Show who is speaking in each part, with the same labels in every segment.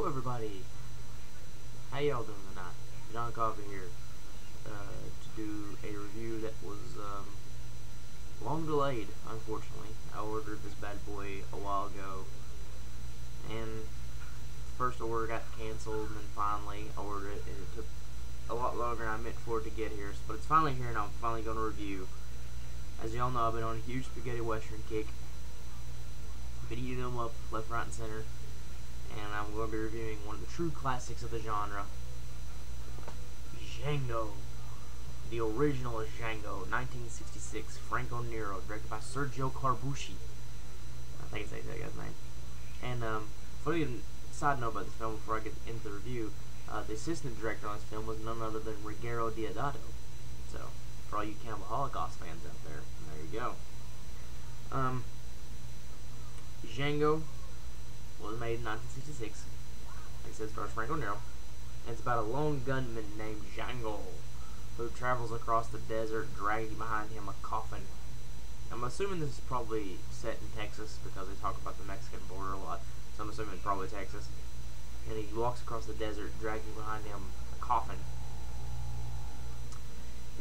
Speaker 1: everybody. How y'all doing tonight? John Coffee here to do a review that was long delayed, unfortunately. I ordered this bad boy a while ago, and first order got cancelled, and then finally I ordered it, and it took a lot longer than I meant for it to get here. But it's finally here, and I'm finally going to review. As y'all know, I've been on a huge spaghetti western kick. Been eating them up left, right, and center. And I'm going to be reviewing one of the true classics of the genre, Django. The original Django, 1966, Franco Nero, directed by Sergio Corbucci. I think it's that guy's name. And funny side note about this film before I get into the review, the assistant director on this film was none other than Ruggero Deodato. So, for all you Cannibal Holocaust fans out there you go. Django was made in 1966. Like I said, stars Franco Nero. And it's about a lone gunman named Django who travels across the desert dragging behind him a coffin. I'm assuming this is probably set in Texas because they talk about the Mexican border a lot. So I'm assuming probably Texas. And he walks across the desert dragging behind him a coffin.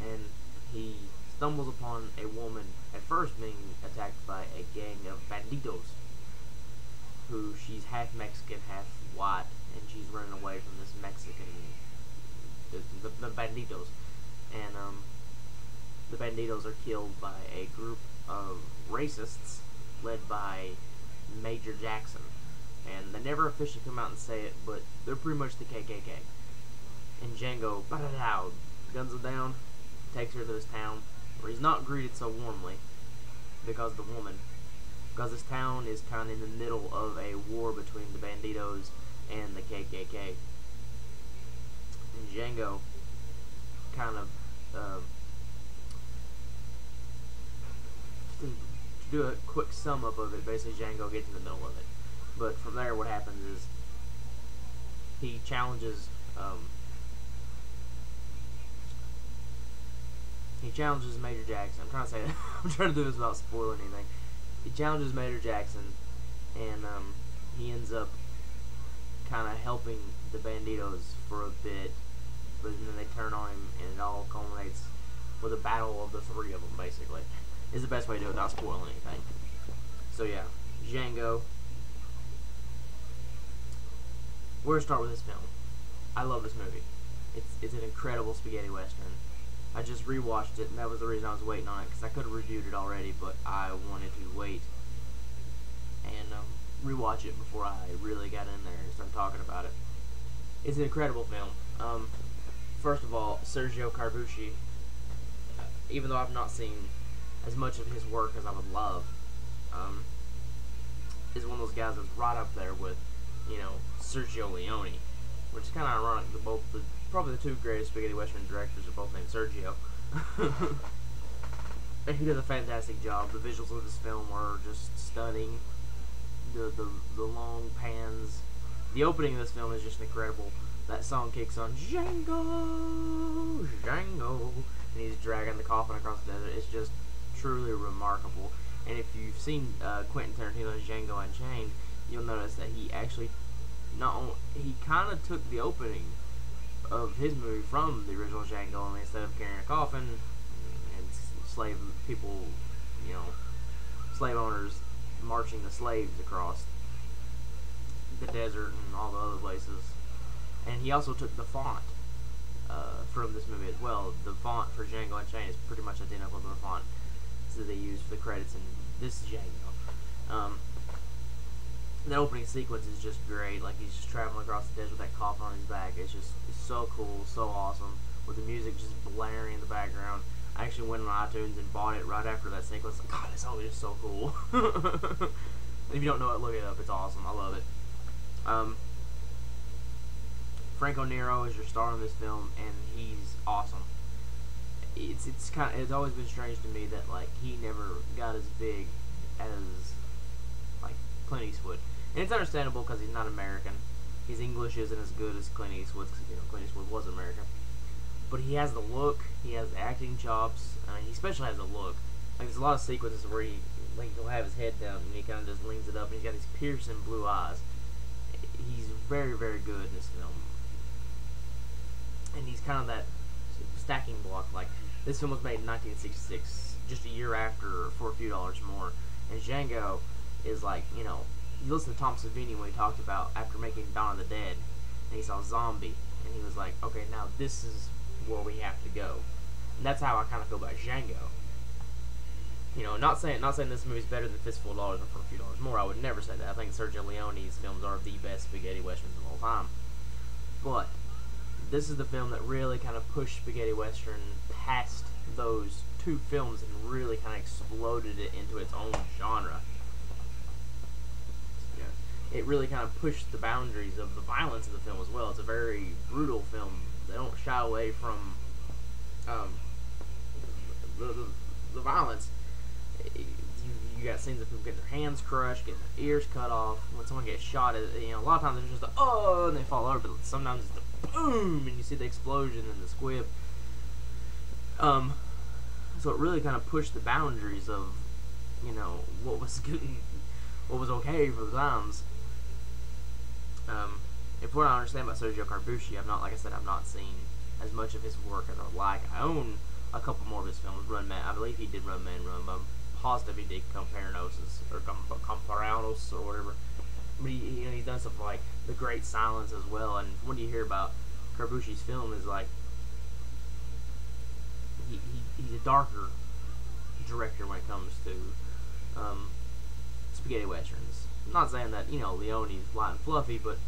Speaker 1: And he stumbles upon a woman at first being attacked by a gang of banditos. Who she's half Mexican, half white, and she's running away from this Mexican, the banditos. And the banditos are killed by a group of racists led by Major Jackson. And they never officially come out and say it, but they're pretty much the KKK. And Django, guns him down, takes her to this town, where he's not greeted so warmly because of the woman. Because this town is kind of in the middle of a war between the banditos and the KKK. And Django kind of, to do a quick sum up of it, basically Django gets in the middle of it. But from there what happens is he challenges Major Jackson. I'm trying to do this without spoiling anything. He challenges Major Jackson, and he ends up kind of helping the banditos for a bit, but then they turn on him, and it all culminates with a battle of the three of them, basically. Is the best way to do it without spoiling anything. So yeah, Django. Where to start with this film? I love this movie. It's an incredible spaghetti western. I just rewatched it, and that was the reason I was waiting on it, because I could have reviewed it already, but I wanted to wait and rewatch it before I really got in there and started talking about it. It's an incredible film. First of all, Sergio Corbucci, even though I've not seen as much of his work as I would love, is one of those guys that's right up there with, Sergio Leone, which is kind of ironic. Probably the two greatest spaghetti western directors are both named Sergio. And he does a fantastic job. The visuals of this film are just stunning. The long pans. The opening of this film is just incredible. That song kicks on, Django, Django, and he's dragging the coffin across the desert. It's just truly remarkable. And if you've seen Quentin Tarantino's Django Unchained, you'll notice that he actually he kind of took the opening of his movie from the original Django, and instead of carrying a coffin and slave owners marching the slaves across the desert and all the other places. And he also took the font from this movie as well. The font for Django Unchained is pretty much identical to the font that they used for the credits in this Django. The opening sequence is just great. Like, he's just traveling across the desert with that coffin on his back. It's so cool, so awesome, with the music just blaring in the background. I actually went on iTunes and bought it right after that sequence. Like, God, this song is just so cool. If you don't know it, look it up. It's awesome. I love it. Franco Nero is your star in this film, and he's awesome. It's always been strange to me that, like, he never got as big as, like, Clint Eastwood. And it's understandable because he's not American. His English isn't as good as Clint Eastwood's, Clint Eastwood was American. But he has the look, he has the acting chops, he especially has the look. Like, there's a lot of sequences where he'll have his head down and he kind of just leans it up, and he's got these piercing blue eyes. He's very, very good in this film. And he's kind of that stacking block. Like, this film was made in 1966, just a year after For a Few Dollars More. And Django is like, you know, you listen to Tom Savini when he talked about after making Dawn of the Dead, and he saw Zombie, and he was like, okay, now this is where we have to go. And that's how I kind of feel about Django. You know, not saying this movie's better than Fistful of Dollars or For a Few Dollars More. I would never say that. I think Sergio Leone's films are the best spaghetti westerns of all time. But this is the film that really kind of pushed spaghetti western past those two films and really kind of exploded it into its own genre. It really kind of pushed the boundaries of the violence of the film as well. It's a very brutal film. They don't shy away from the violence. You got scenes of people getting their hands crushed, getting their ears cut off. When someone gets shot, you know, a lot of times there's just a oh, and they fall over. But sometimes it's a boom, and you see the explosion and the squib. So it really kind of pushed the boundaries of, you know, what was good, what was okay for the times. If what I understand about Sergio Corbucci, like I said, I've not seen as much of his work as I'd like. I own a couple more of his films. Run Man, I believe he did Run Man Run. I'm positive he did Compañeros or Compañeros or whatever. But he's done stuff like The Great Silence as well. And when you hear about Corbucci's film, is like he's a darker director when it comes to spaghetti westerns. I'm not saying that, you know, Leone's light and fluffy, but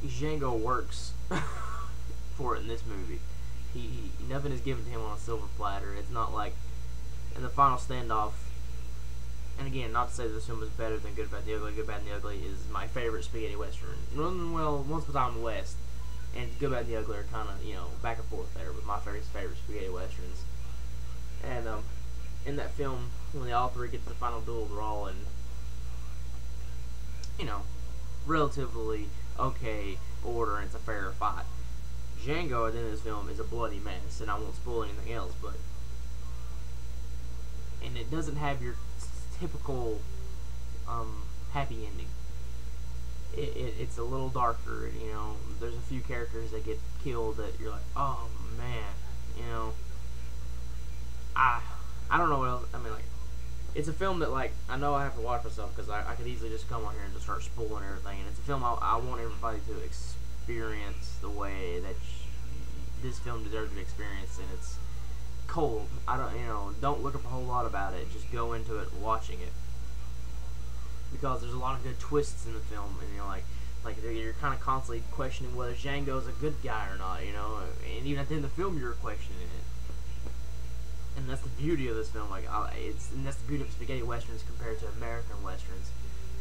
Speaker 1: Django works for it in this movie. Nothing is given to him on a silver platter. It's not like in the final standoff. And again, not to say that this film is better than Good, Bad, and the Ugly. Good, Bad, and the Ugly is my favorite spaghetti western. Well, Once Upon a Time in the West and Good, Bad, and the Ugly are kind of, you know, back and forth there with my favorite spaghetti westerns. And in that film, when the all three get to the final duel, they're all in, you know, relatively okay order, and it's a fair fight. Django at the end of this film is a bloody mess, and I won't spoil anything else, but and it doesn't have your typical happy ending. It's a little darker, you know. There's a few characters that get killed that you're like, oh man, you know. I don't know what else. I mean, like, it's a film that, like, I know I have to watch myself because I could easily just come on here and just start spoiling everything. And it's a film I want everybody to experience the way that this film deserves to be experienced. And it's cold. Don't look up a whole lot about it. Just go into it watching it, because there's a lot of good twists in the film, and you're kind of constantly questioning whether Django's a good guy or not, you know. And even at the end of the film, you're questioning it. And that's the beauty of this film. And that's the beauty of spaghetti westerns compared to American westerns.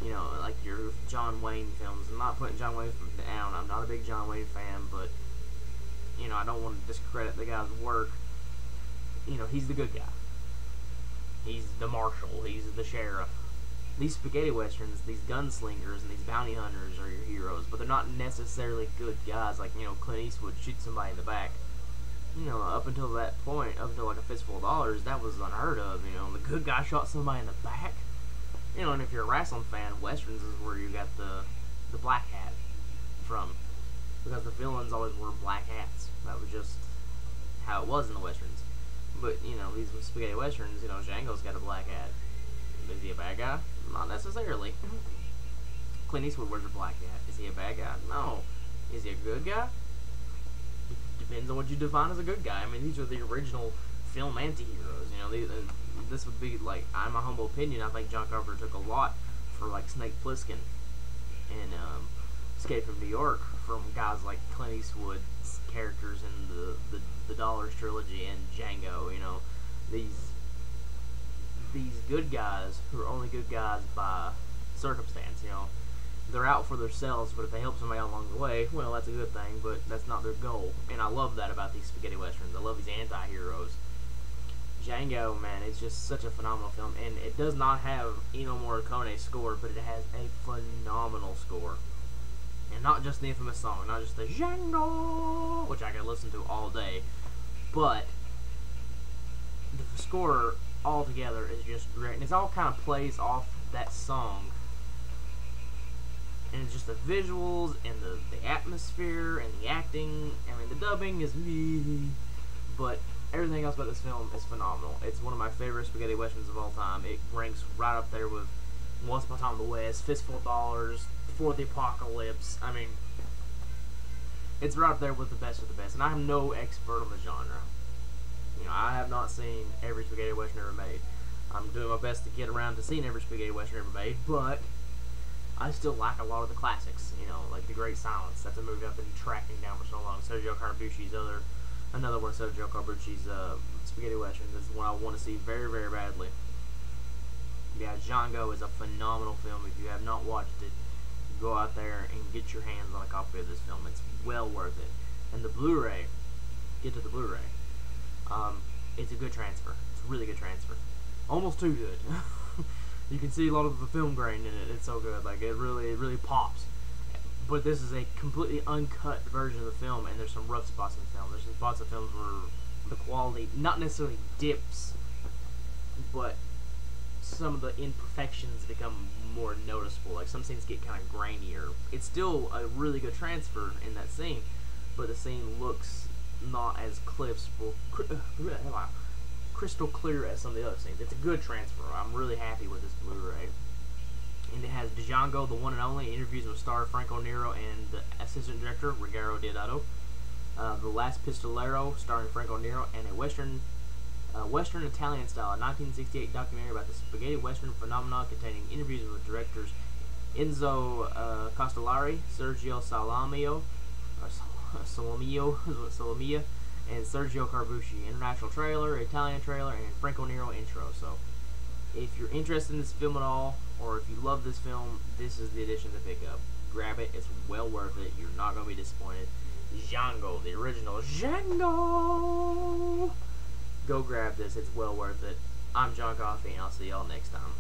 Speaker 1: You know, like your John Wayne films. I'm not putting John Wayne down. I'm not a big John Wayne fan, but you know, I don't want to discredit the guy's work. You know, he's the good guy. He's the marshal. He's the sheriff. These spaghetti westerns, these gunslingers and these bounty hunters are your heroes, but they're not necessarily good guys. Like, you know, Clint Eastwood shoots somebody in the back. You know, up until that point, up until like A Fistful of Dollars, that was unheard of. You know, the good guy shot somebody in the back. You know, and if you're a wrestling fan, westerns is where you got the black hat from, because the villains always wore black hats. That was just how it was in the westerns. But you know, these spaghetti westerns, you know, Django's got a black hat. Is he a bad guy? Not necessarily. Clint Eastwood wears a black hat. Is he a bad guy? No. Is he a good guy? Depends on what you define as a good guy. I mean, these are the original film anti-heroes. You know, this would be, like, in my humble opinion, I think John Carpenter took a lot for, like, Snake Plissken and Escape from New York from guys like Clint Eastwood's characters in the Dollars trilogy and Django. You know, these good guys who are only good guys by circumstance. You know, they're out for themselves, but if they help somebody out along the way, well, that's a good thing, but that's not their goal. And I love that about these spaghetti westerns. I love these anti-heroes. Django, man, it's just such a phenomenal film, and it does not have Ennio Morricone's score, but it has a phenomenal score. And not just the infamous song, not just the Django, which I could listen to all day, but the score altogether is just great, and it all kind of plays off that song, and just the visuals and the atmosphere and the acting. I mean, the dubbing is but everything else about this film is phenomenal. It's one of my favorite spaghetti westerns of all time. It ranks right up there with Once Upon a Time in the West, Fistful of Dollars, Before the Apocalypse. I mean, it's right up there with the best of the best. And I'm no expert on the genre. You know, I have not seen every spaghetti western ever made. I'm doing my best to get around to seeing every spaghetti western ever made, but I still like a lot of the classics. You know, like The Great Silence. That's a movie I've been tracking down for so long. Sergio Corbucci's another one of Sergio Corbucci's spaghetti westerns. That's one I want to see very, very badly. Yeah, Django is a phenomenal film. If you have not watched it, go out there and get your hands on a copy of this film. It's well worth it. And the Blu-ray, get to the Blu-ray. It's a good transfer. It's a really good transfer. Almost too good. You can see a lot of the film grain in it. It's so good. Like, it really pops. But this is a completely uncut version of the film, and there's some rough spots in the film. There's some spots of films where the quality not necessarily dips, but some of the imperfections become more noticeable. Like, some scenes get kind of grainier. It's still a really good transfer in that scene, but the scene looks not as crystal clear as some of the other scenes. It's a good transfer. I'm really happy with this Blu-ray. And it has Django, the one and only, interviews with star Franco Nero and the assistant director Ruggero Deodato. The Last Pistolero, starring Franco Nero, and a Western Italian style, a 1968 documentary about the spaghetti western phenomenon containing interviews with directors Enzo Castellari, Sergio Salomia, and Sergio Corbucci. International trailer, Italian trailer, and Franco Nero intro. So, if you're interested in this film at all, or if you love this film, this is the edition to pick up. Grab it. It's well worth it. You're not going to be disappointed. Django, the original Django. Go grab this. It's well worth it. I'm John Coffey, and I'll see y'all next time.